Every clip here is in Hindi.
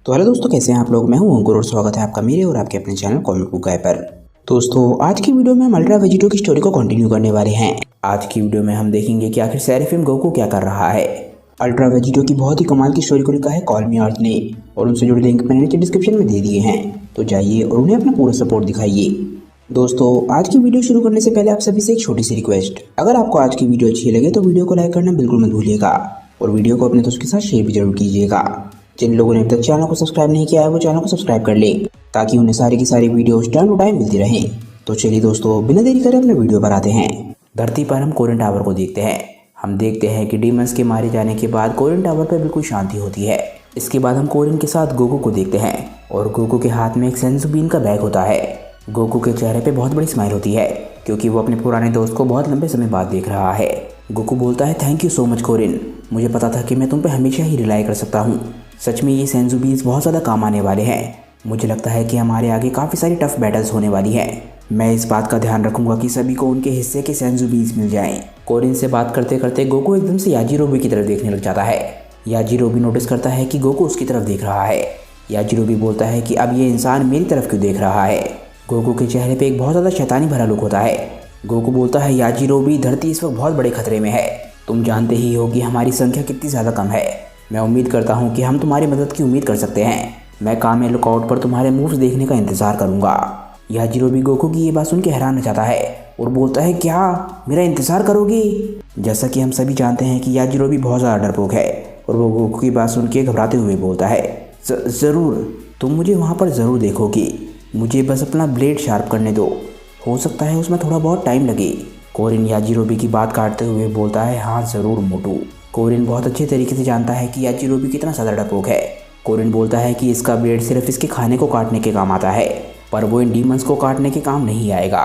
तो हेलो दोस्तों, कैसे हैं आप लोग। मैं हूं अंकुर और स्वागत है आपका मेरे और आपके अपने चैनल कॉमिक बुक गाय पर। दोस्तों, आज की वीडियो में हम अल्ट्रा वेजिटो की स्टोरी को कंटिन्यू करने वाले हैं। आज की वीडियो में हम देखेंगे कि आखिर सेराफिम गोकू क्या कर रहा है। अल्ट्रा वेजिटो की बहुत ही कमाल की स्टोरी को लिखा है कॉल मी अर्थ ने, और उनसे जुड़े लिंक मैंने नीचे डिस्क्रिप्शन में दे दिए हैं, तो जाइए और उन्हें अपना पूरा सपोर्ट दिखाइए। दोस्तों, आज की वीडियो शुरू करने से पहले आप सभी से एक छोटी सी रिक्वेस्ट, अगर आपको आज की वीडियो अच्छी लगे तो वीडियो को लाइक करना बिल्कुल मत भूलिएगा और वीडियो को अपने दोस्तों के साथ शेयर भी जरूर कीजिएगा। जिन लोगों ने अब तक चैनल को सब्सक्राइब नहीं किया है वो चैनल को सब्सक्राइब कर ले, ताकि उन्हें सारी की सारी वीडियोस टाइम टू टाइम मिलती रहें। तो चलिए दोस्तों, बिना देरी करे अपने वीडियो पर आते हैं। धरती पर हम कोरियन टावर को देखते हैं। हम देखते हैं कि डीमंस के मारे जाने के बाद कोरियन टावर पर बिल्कुल शांति होती है। इसके बाद हम कोरियन के साथ गोकू को देखते हैं और गोकू के हाथ में एक सेंसु बीन का बैग होता है। गोकू के चेहरे पे बहुत बड़ी स्माइल होती है क्योंकि वो अपने पुराने दोस्त को बहुत लंबे समय बाद देख रहा है। गोकू बोलता है, thank you so much Korean, मुझे पता था कि मैं तुम पे हमेशा ही रिलाई कर सकता हूँ। सच में ये सेंसु बीन्स बहुत ज़्यादा काम आने वाले हैं। मुझे लगता है कि हमारे आगे काफ़ी सारी टफ बैटल्स होने वाली हैं। मैं इस बात का ध्यान रखूंगा कि सभी को उनके हिस्से के सेंसु बीन्स मिल जाएं। कोरियन से बात करते करते गोकू एकदम से याजिरोबी की तरफ देखने लग जाता है। याजिरोबी नोटिस करता है कि गोकू उसकी तरफ देख रहा है। याजिरोबी बोलता है कि अब ये इंसान मेरी तरफ क्यों देख रहा है। गोकू के चेहरे पे एक बहुत ज़्यादा शैतानी भरा लुक होता है। गोकू बोलता है, याजिरोबी, धरती इस वक्त बहुत बड़े खतरे में है। तुम जानते ही हो कि हमारी संख्या कितनी ज़्यादा कम है। मैं उम्मीद करता हूँ कि हम तुम्हारी मदद की उम्मीद कर सकते हैं। मैं कामे लुकआउट पर तुम्हारे मूव्स देखने का इंतज़ार करूँगा। याजिरोबी गोकू की ये बात सुन के हैरान हो जाता है और बोलता है, क्या मेरा इंतज़ार करोगे। जैसा कि हम सभी जानते हैं कि याजिरोबी बहुत ज़्यादा डरपोक है और वो गोकू की बात सुन के घबराते हुए बोलता है, ज़रूर, तुम मुझे वहाँ पर ज़रूर देखोगे। मुझे बस अपना ब्लेड शार्प करने दो, हो सकता है उसमें थोड़ा बहुत टाइम लगे। कोरियन याजिरोबी की बात काटते हुए बोलता है, हाँ ज़रूर मोटू। कोरियन बहुत अच्छे तरीके से जानता है कि याजिरोबी कितना ज़्यादा डरपोक है। कोरियन बोलता है कि इसका ब्लेड सिर्फ इसके खाने को काटने के काम आता है, पर वो इन डीमंस को काटने के काम नहीं आएगा।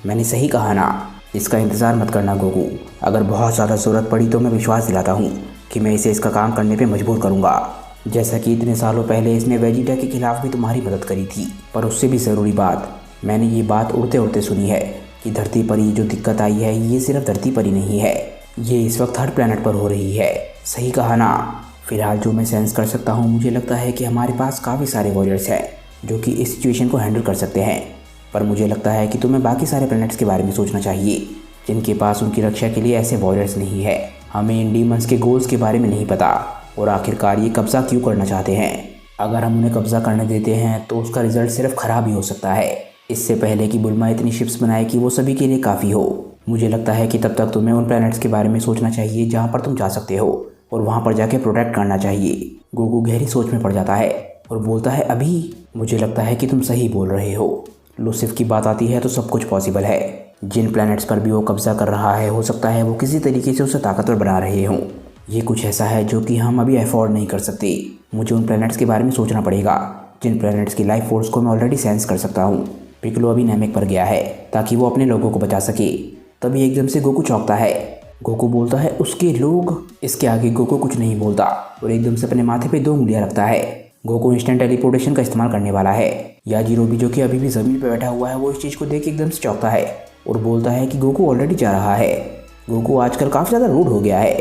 मैंने सही कहा ना। इसका इंतज़ार मत करना गोकू, अगर बहुत ज़्यादा ज़रूरत पड़ी तो मैं विश्वास दिलाता हूँ कि मैं इसे इसका काम करने पर मजबूर करूँगा। जैसा कि इतने सालों पहले इसने वेजिटा के खिलाफ भी तुम्हारी मदद करी थी। पर उससे भी ज़रूरी बात, मैंने ये बात उड़ते उड़ते सुनी है कि धरती पर ये जो दिक्कत आई है ये सिर्फ धरती पर ही नहीं है, ये इस वक्त हर प्लैनेट पर हो रही है। सही कहा ना। फिलहाल जो मैं सेंस कर सकता हूँ, मुझे लगता है कि हमारे पास काफ़ी सारे वॉरियर्स हैं जो कि इस सिचुएशन को हैंडल कर सकते हैं। पर मुझे लगता है कि तुम्हें बाकी सारे प्लैनेट्स के बारे में सोचना चाहिए जिनके पास उनकी रक्षा के लिए ऐसे वॉरियर्स नहीं है। हमें इन डीमंस के गोल्स के बारे में नहीं पता और आखिरकार ये कब्ज़ा क्यों करना चाहते हैं। अगर हम उन्हें कब्ज़ा करने देते हैं तो उसका रिजल्ट सिर्फ ख़राब ही हो सकता है। इससे पहले कि बुल्मा इतनी शिप्स बनाए कि वो सभी के लिए काफ़ी हो, मुझे लगता है कि तब तक तुम्हें उन प्लैनेट्स के बारे में सोचना चाहिए जहाँ पर तुम जा सकते हो और वहाँ पर जाके प्रोटेक्ट करना चाहिए। गोकू गहरी सोच में पड़ जाता है और बोलता है, अभी मुझे लगता है कि तुम सही बोल रहे हो। लूसिफ की बात आती है तो सब कुछ पॉसिबल है। जिन प्लैनेट्स पर भी वो कब्ज़ा कर रहा है, हो सकता है वो किसी तरीके से उसे ताकतवर बना रहे हों। ये कुछ ऐसा है जो कि हम अभी अफोर्ड नहीं कर सकते। मुझे उन प्लैनेट्स के बारे में सोचना पड़ेगा जिन प्लैनेट्स की लाइफ फोर्स को मैं ऑलरेडी सेंस कर सकता हूँ। पिकलो अभी नैमेक पर गया है ताकि वो अपने लोगों को बचा सके। तभी एकदम से गोकू चौंकता है। गोकू बोलता है, उसके लोग। इसके आगे गोकू कुछ नहीं बोलता और एकदम से अपने माथे पे 2 उंगलियां रखता है। गोकू इंस्टेंट टेलीपोर्टेशन का इस्तेमाल करने वाला है। याजिरोबी जो कि अभी भी ज़मीन पर बैठा हुआ है, वो इस चीज़ को देख के एकदम से चौंकता है और बोलता है कि गोकू ऑलरेडी जा रहा है। गोकू आजकल काफ़ी ज़्यादा रूड हो गया है।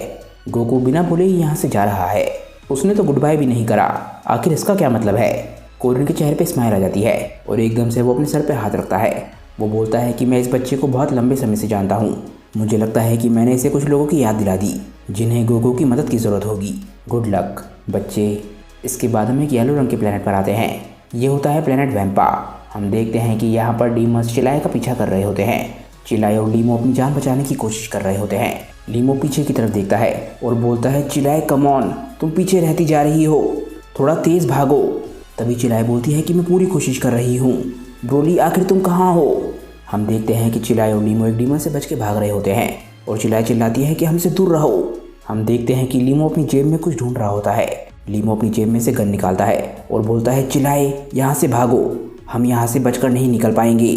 गोकू बिना बोले ही यहाँ से जा रहा है। उसने तो गुड बाय भी नहीं करा, आखिर इसका क्या मतलब है। कोरियन के चेहरे पे स्माइल आ जाती है और एकदम से वो अपने सर पे हाथ रखता है। वो बोलता है कि मैं इस बच्चे को बहुत लंबे समय से जानता हूँ। मुझे लगता है कि मैंने इसे कुछ लोगों की याद दिला दी जिन्हें गोकू की मदद की ज़रूरत होगी। गुड लक बच्चे। इसके बाद हम एक येलो रंग के प्लेनेट पर आते हैं। ये होता है प्लेनेट वैम्पा। हम देखते हैं कि यहाँ पर डीमंस चिलाए का पीछा कर रहे होते हैं। चिलाए और लीमो अपनी जान बचाने की कोशिश कर रहे होते हैं। लीमो पीछे की तरफ देखता है और बोलता है, चिलाए कम ऑन, तुम पीछे रहती जा रही हो, थोड़ा तेज़ भागो। तभी चिलाए बोलती है कि मैं पूरी कोशिश कर रही हूँ। ब्रोली, आखिर तुम कहाँ हो। हम देखते हैं कि चिलाए और लीमो एक डीमन से बच के भाग रहे होते हैं और चिलाए चिल्लाती है कि हमसे दूर रहो। हम देखते हैं कि लीमो अपनी जेब में कुछ ढूंढ रहा होता है। लीमो अपनी जेब में से गन निकालता है और बोलता है, चिलाए यहाँ से भागो, हम यहाँ से बचकर नहीं निकल पाएंगे।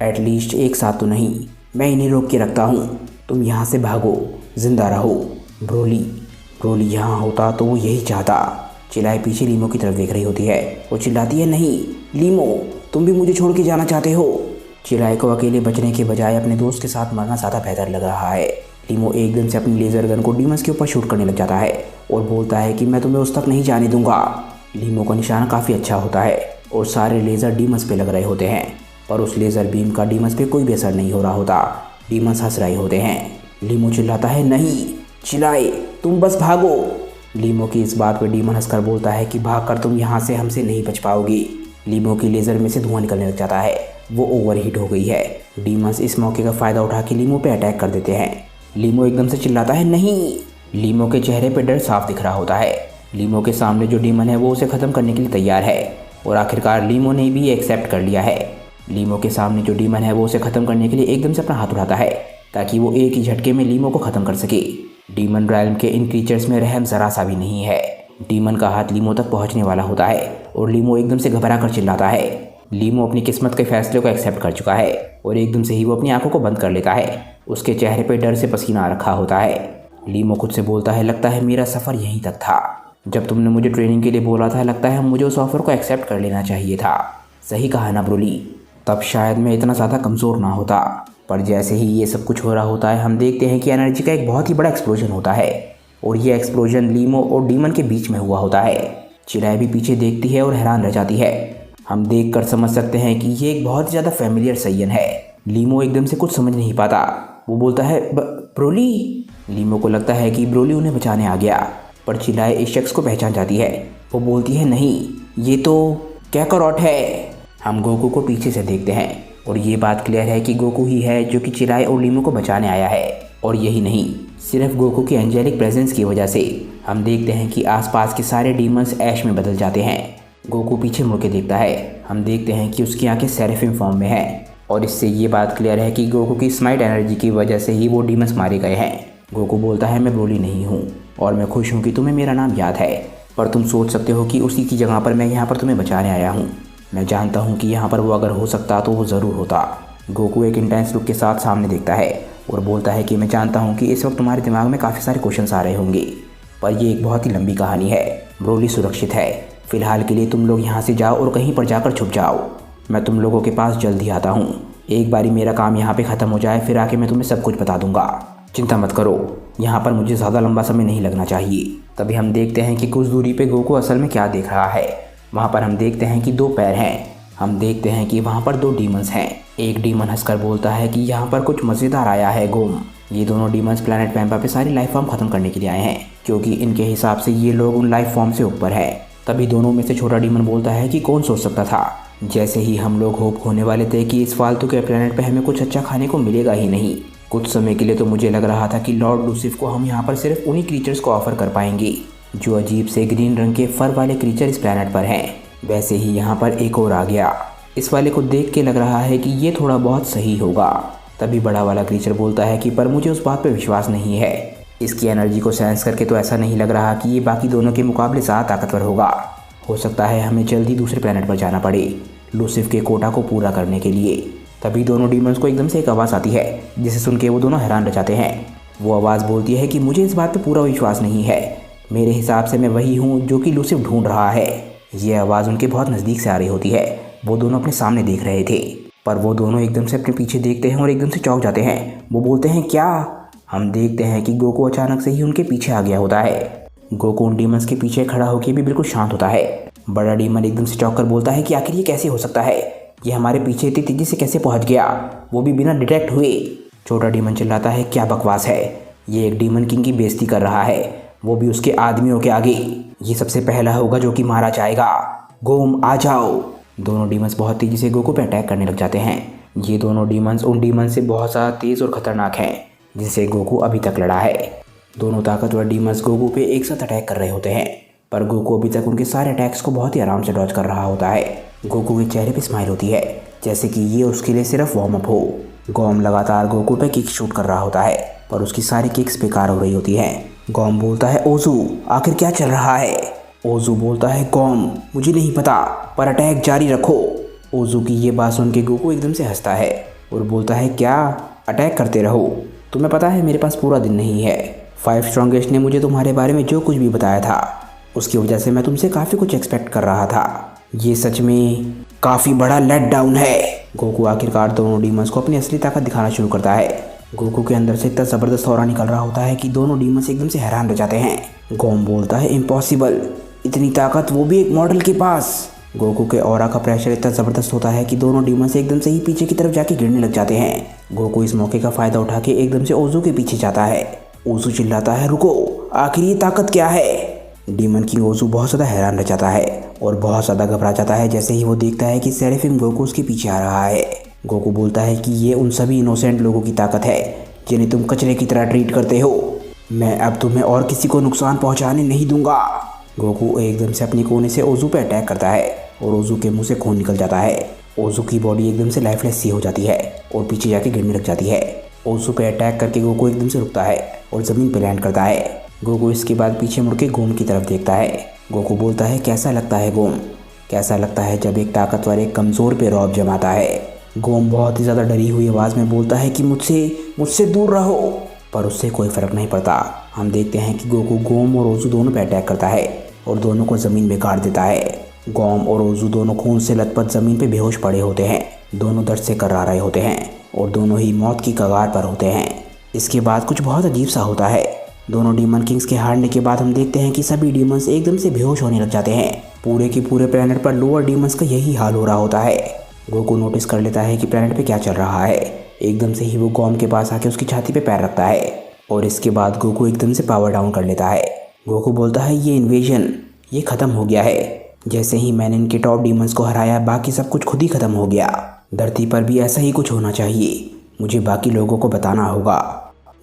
एटलीस्ट एक साथ तो नहीं, मैं इन्हें रोक के रखता हूँ, तुम यहाँ से भागो, जिंदा रहो। ब्रोली यहाँ होता तो वो यही चाहता। चिलाए पीछे लीमो की तरफ देख रही होती है और चिल्लाती है, नहीं लीमो, तुम भी मुझे छोड़ के जाना चाहते हो। चिलाए को अकेले बचने के बजाय अपने दोस्त के साथ मरना ज़्यादा बेहतर लग रहा है। टीमो एकदम से अपनी लेज़र गन को डीमंस के ऊपर शूट करने लग जाता है और बोलता है कि मैं तुम्हें उस तक नहीं जाने दूंगा। लीमो का निशाना काफ़ी अच्छा होता है और सारे लेज़र डीमंस पे लग रहे होते हैं, पर उस लेज़र बीम का डीमंस पे कोई भी असर नहीं हो रहा होता। डीमंस हंस रहे होते हैं। लीमो चिल्लाता है, नहीं चिल्लाए, तुम बस भागो। लीमो की इस बात पे डीमन हंसकर बोलता है कि भागकर तुम यहाँ से हमसे नहीं बच पाओगी। लीमो की लेज़र में से धुआं निकलने लग जाता है, वो ओवरहीट हो गई है। डीमंस इस मौके का फ़ायदा उठा के लीमो पे अटैक कर देते हैं। लीमो एकदम से चिल्लाता है, नहीं। लीमो के चेहरे पे डर साफ दिख रहा होता है। लीमो के सामने जो डीमन है वो उसे ख़त्म करने के लिए तैयार है और आखिरकार लीमो ने भी एक्सेप्ट कर लिया है। लीमो के सामने जो डीमन है वो उसे ख़त्म करने के लिए एकदम से अपना हाथ उठाता है ताकि वो एक ही झटके में लीमो को ख़त्म कर सके। डीमन रैल्म के इन क्रीचर्स में रहम ज़रा सा भी नहीं है। डीमन का हाथ लीमो तक पहुंचने वाला होता है और लीमो एकदम से घबरा कर चिल्लाता है। लीमो अपनी किस्मत के फैसले को एक्सेप्ट कर चुका है और एकदम से ही वो अपनी आंखों को बंद कर लेता है। उसके चेहरे पर डर से पसीना आ रखा होता है। लीमो खुद से बोलता है, लगता है मेरा सफ़र यहीं तक था। जब तुमने मुझे ट्रेनिंग के लिए बोला था, लगता है मुझे उस ऑफ़र को एक्सेप्ट कर लेना चाहिए था। सही कहा ना ब्रोली, तब शायद मैं इतना ज़्यादा कमज़ोर ना होता। पर जैसे ही ये सब कुछ हो रहा होता है, हम देखते हैं कि एनर्जी का एक बहुत ही बड़ा एक्सप्लोजन होता है और ये एक्सप्लोजन लीमो और डीमन के बीच में हुआ होता है। चिराई भी पीछे देखती है और हैरान रह जाती है। हम देखकर समझ सकते हैं कि ये एक बहुत ज़्यादा फैमिलियर सयन है। लीमो एकदम से कुछ समझ नहीं पाता। वो बोलता है, ब्रोली। लीमो को लगता है कि ब्रोली उन्हें बचाने आ गया, पर चिराई इस शख्स को पहचान जाती है। वो बोलती है, नहीं, ये तो कैकारोट है। हम गोकू को पीछे से देखते हैं और ये बात क्लियर है कि गोकू ही है जो कि चिराई और लीमो को बचाने आया है। और यही नहीं, सिर्फ गोकू की एंजेलिक प्रेजेंस की वजह से हम देखते हैं कि आसपास के सारे डीमंस ऐश में बदल जाते हैं। गोकू पीछे मुड़ के देखता है। हम देखते हैं कि उसकी आंखें सेरेफिम फॉर्म में हैं और इससे ये बात क्लियर है कि गोकू की स्माइट एनर्जी की वजह से ही वो डीमंस मारे गए हैं। गोकू बोलता है, मैं ब्रोली नहीं हूँ और मैं खुश हूँ कि तुम्हें मेरा नाम याद है, पर तुम सोच सकते हो कि उसी की जगह पर मैं यहाँ पर तुम्हें बचाने आया हूँ। मैं जानता हूँ कि यहाँ पर वो अगर हो सकता तो वो ज़रूर होता। गोकू एक इंटेंस लुक के साथ सामने देखता है और बोलता है कि मैं जानता हूँ कि इस वक्त तुम्हारे दिमाग में काफ़ी सारे क्वेश्चंस आ रहे होंगे, पर ये एक बहुत ही लंबी कहानी है। ब्रोली सुरक्षित है। फ़िलहाल के लिए तुम लोग यहाँ से जाओ और कहीं पर जाकर छुप जाओ। मैं तुम लोगों के पास जल्द ही आता हूँ। एक बारी मेरा काम यहाँ पर ख़त्म हो जाए, फिर आके मैं तुम्हें सब कुछ बता दूँगा। चिंता मत करो, यहाँ पर मुझे ज़्यादा लंबा समय नहीं लगना चाहिए। तभी हम देखते हैं कि कुछ दूरी पे गोकू असल में क्या देख रहा है। वहाँ पर हम देखते हैं कि 2 पैर हैं। हम देखते हैं कि वहाँ पर 2 डीमंस हैं। एक डीमन हंसकर बोलता है कि यहाँ पर कुछ मज़ेदार आया है गोम। ये दोनों डीमंस प्लैनेट पैम्पा पे सारी लाइफ फॉर्म ख़त्म करने के लिए आए हैं, क्योंकि इनके हिसाब से ये लोग उन लाइफ फॉर्म से ऊपर है। तभी दोनों में से छोटा डीमन बोलता है कि कौन सोच सकता था, जैसे ही हम लोग होप खोने वाले थे कि इस फालतू के प्लैनेट पर हमें कुछ अच्छा खाने को मिलेगा ही नहीं। कुछ समय के लिए तो मुझे लग रहा था कि लॉर्ड लूसिफ को हम यहाँ पर सिर्फ उन्हीं क्रीचर्स को ऑफर कर पाएंगे जो अजीब से ग्रीन रंग के फर वाले क्रीचर इस प्लैनेट पर हैं। वैसे ही यहाँ पर एक और आ गया। इस वाले को देख के लग रहा है कि ये थोड़ा बहुत सही होगा। तभी बड़ा वाला क्रीचर बोलता है कि पर मुझे उस बात पे विश्वास नहीं है। इसकी एनर्जी को सेंस करके तो ऐसा नहीं लग रहा कि ये बाकी दोनों के मुकाबले ज़्यादा ताकतवर होगा। हो सकता है हमें जल्दी दूसरे प्लैनेट पर जाना पड़े लूसिफ के कोटा को पूरा करने के लिए। तभी दोनों डीमंस को एकदम से एक आवाज़ आती है, जिसे सुन के वो दोनों हैरान रह जाते हैं। वो आवाज़ बोलती है कि मुझे इस बात पे पूरा विश्वास नहीं है। मेरे हिसाब से मैं वही हूँ जो कि लूसिफ ढूंढ रहा है। ये आवाज़ उनके बहुत नज़दीक से आ रही होती है। वो दोनों अपने सामने देख रहे थे, पर वो दोनों एकदम से अपने पीछे देखते हैं और एकदम से चौंक जाते हैं। वो बोलते हैं, क्या? हम देखते हैं कि गोकू अचानक से ही उनके पीछे आ गया होता है। गोकू उन डीमंस के पीछे खड़ा होकर भी बिल्कुल शांत होता है। बड़ा डीमन एकदम से चौंक कर बोलता है कि आखिर ये कैसे हो सकता है? ये हमारे पीछे इतनी तेजी से कैसे पहुंच गया, वो भी बिना डिटेक्ट हुए? छोटा डीमन चिल्लाता है, क्या बकवास है, ये एक डीमन किंग की बेइज्जती कर रहा है, वो भी उसके आदमियों के आगे। ये सबसे पहला होगा जो कि मारा जाएगा। गोम आ जाओ। दोनों डीमंस बहुत तेजी से गोकू पे अटैक करने लग जाते हैं। ये दोनों डीमंस उन डीमंस से बहुत ज़्यादा तेज़ और ख़तरनाक हैं जिनसे गोकू अभी तक लड़ा है। दोनों ताकतवर डीमंस गोकू पे एक साथ अटैक कर रहे होते हैं, पर गोकू अभी तक उनके सारे अटैक्स को बहुत ही आराम से डॉज कर रहा होता है। गोकू के चेहरे पे स्माइल होती है, जैसे कि ये उसके लिए सिर्फ वार्म अप हो। गोम लगातार गोकू पे किक शूट कर रहा होता है, पर उसकी सारी किक्स बेकार हो रही होती हैं। गोम बोलता है, ओजू आखिर क्या चल रहा है? ओजू बोलता है, गोम मुझे नहीं पता, पर अटैक जारी रखो। ओजू की ये बात सुन के गोकू एकदम से हंसता है और बोलता है, क्या अटैक करते रहो, तुम्हें पता है मेरे पास पूरा दिन नहीं है। 5 स्ट्रॉन्गेस्ट ने मुझे तुम्हारे बारे में जो कुछ भी बताया था उसकी वजह से मैं तुमसे काफ़ी कुछ एक्सपेक्ट कर रहा था। ये सच में काफ़ी बड़ा लेट डाउन है। गोकू आखिरकार दोनों डीमंस को अपनी असली ताकत दिखाना शुरू करता है। गोकू के अंदर से इतना ज़बरदस्त ऑरा निकल रहा होता है कि दोनों डीमंस एकदम से हैरान रह जाते हैं। गोम बोलता है, इम्पॉसिबल, इतनी ताकत, वो भी एक मॉडल के पास। गोकू के ऑरा का प्रेशर इतना ज़बरदस्त होता है कि दोनों डीमंस एकदम से ही पीछे की तरफ जाके गिरने लग जाते हैं। गोकू इस मौके का फ़ायदा उठा के एकदम से ओजू के पीछे जाता है। ओजू चिल्लाता है, रुको, आखिर ये ताकत क्या है। डीमन की ओजू बहुत ज़्यादा हैरान रह जाता है और बहुत ज़्यादा घबरा जाता है जैसे ही वो देखता है कि सेरेफिम गोकू उसके पीछे आ रहा है। गोकू बोलता है कि ये उन सभी इनोसेंट लोगों की ताकत है जिन्हें तुम कचरे की तरह ट्रीट करते हो। मैं अब तुम्हें और किसी को नुकसान पहुंचाने नहीं दूंगा। गोकू एकदम से अपनी कोने से ओजू पे अटैक करता है और ओजू के मुंह से खून निकल जाता है। ओजू की बॉडी एकदम से लाइफलेस सी हो जाती है और पीछे जाके गिरने लग जाती है। ओजू पे अटैक करके गोकू एकदम से रुकता है और ज़मीन पे लैंड करता है। गोकू इसके बाद पीछे मुड़ के गोम की तरफ देखता है। गोकू बोलता है, कैसा लगता है गोम, कैसा लगता है जब एक ताकतवर एक कमज़ोर पे रौब जमाता है। गोम बहुत ही ज़्यादा डरी हुई आवाज़ में बोलता है कि मुझसे दूर रहो, पर उससे कोई फ़र्क नहीं पड़ता। हम देखते हैं कि गोकू गोम और ओजू दोनों पे अटैक करता है और दोनों को ज़मीन में गाड़ देता है। गोम और ओजू दोनों खून से लथपथ ज़मीन पे बेहोश पड़े होते हैं। दोनों दर्द से कर्रा रहे होते हैं और दोनों ही मौत की कगार पर होते हैं। इसके बाद कुछ बहुत अजीब सा होता है। दोनों डीमन किंग्स के हारने के बाद हम देखते हैं कि सभी डीमंस एकदम से बेहोश होने लग जाते हैं। पूरे के पूरे प्लेनेट पर लोअर डीमंस का यही हाल हो रहा होता है। गोकू नोटिस कर लेता है कि प्लेनेट पे क्या चल रहा है। एकदम से ही वो गोम के पास आके उसकी छाती पे पैर रखता है और इसके बाद गोकू एकदम से पावर डाउन कर लेता है। गोकू बोलता है, ये इन्वेजन ये ख़त्म हो गया है। जैसे ही मैंने इनके टॉप डीमंस को हराया, बाकी सब कुछ खुद ही ख़त्म हो गया। धरती पर भी ऐसा ही कुछ होना चाहिए। मुझे बाकी लोगों को बताना होगा।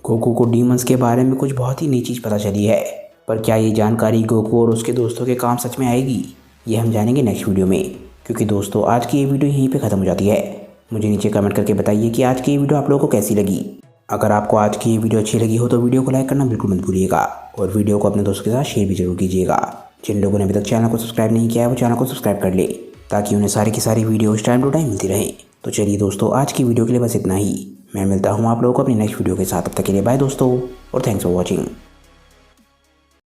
गोकू को डीमंस के बारे में कुछ बहुत ही नई चीज़ पता चली है, पर क्या ये जानकारी गोकू और उसके दोस्तों के काम सच में आएगी, ये हम जानेंगे नेक्स्ट वीडियो में। क्योंकि दोस्तों आज की ये वीडियो यहीं पे ख़त्म हो जाती है। मुझे नीचे कमेंट करके बताइए कि आज की ये वीडियो आप लोगों को कैसी लगी। अगर आपको आज की ये वीडियो अच्छी लगी हो तो वीडियो को लाइक करना बिल्कुल मत भूलिएगा और वीडियो को अपने दोस्तों के साथ शेयर भी जरूर कीजिएगा। जिन लोगों ने अभी तक चैनल को सब्सक्राइब नहीं किया है वो चैनल को सब्सक्राइब कर ले ताकि उन्हें सारी की सारी वीडियोस टाइम टू टाइम मिलती रहे। तो चलिए दोस्तों, आज की वीडियो के लिए बस इतना ही। मैं मिलता हूँ आप लोगों को अपनी नेक्स्ट वीडियो के साथ। तब तक के लिए बाय दोस्तों और थैंक्स फॉर वॉचिंग।